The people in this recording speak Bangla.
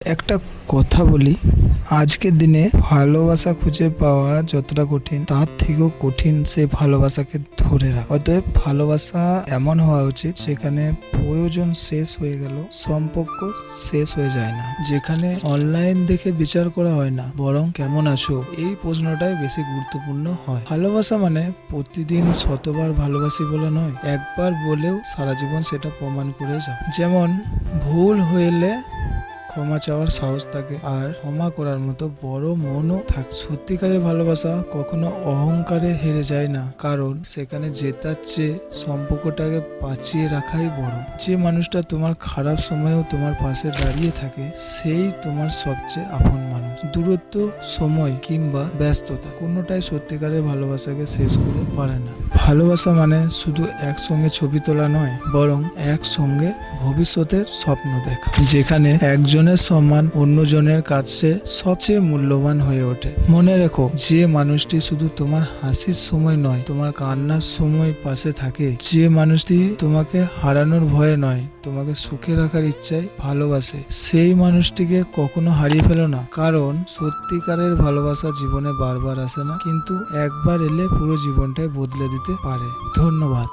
একটা কথা বলি, আজকের দিনে ভালোবাসা খুঁজে পাওয়া যতটা কঠিন তার থেকেও কঠিন সে ভালোবাসাকে ধরে রাখা। অতএব ভালোবাসা এমন হওয়া উচিত যেখানে প্রয়োজন শেষ হয়ে গেল সম্পর্ক শেষ হয়ে যায় না, যেখানে অনলাইন দেখে বিচার করা হয় না, বরং কেমন আছো এই প্রশ্নটাই বেশি গুরুত্বপূর্ণ হয়। ভালোবাসা মানে প্রতিদিন শতবার ভালোবাসি বলা নয়, একবার বলেও সারা জীবন সেটা প্রমাণ করে যাও। যেমন ভুল হইলে ক্ষমা চাওয়ার সাহস থাকে, আর ক্ষমা করার মতো বড় মনও থাকে। সত্যিকারের ভালোবাসা কখনো অহংকারে হেরে যায় না, কারণ সেখানে জেতার চেয়ে সম্পর্কটাকে বাঁচিয়ে রাখাই বড়। যে মানুষটা তোমার খারাপ সময়েও তোমার পাশে দাঁড়িয়ে থাকে, সেই তোমার সবচেয়ে আপন মানুষ। দূরত্ব, সময় কিংবা ব্যস্ততা কোনোটাই সত্যিকারের ভালোবাসাকে শেষ করে পারে না। ভালোবাসা মানে শুধু একসঙ্গে ছবি তোলা নয়, বরং একসঙ্গে ভবিষ্যতের স্বপ্ন দেখা, যেখানে একজনের সম্মান অন্যজনের কাছে সবচেয়ে মূল্যবান হয়ে ওঠে। মনে রেখো, যে মানুষটি শুধু তোমার হাসির সময় নয়, তোমার কান্নার সময় পাশে থাকে, যে মানুষটি তোমাকে হারানোর ভয়ে নয়, তোমাকে সুখে রাখার ইচ্ছায় ভালোবাসে, সেই মানুষটিকে কখনো হারিয়ে ফেলো না। কারণ সত্যিকারের ভালোবাসা জীবনে বারবার আসে না, কিন্তু একবার এলে পুরো জীবনটাই বদলে দিতে পারে। ধন্যবাদ।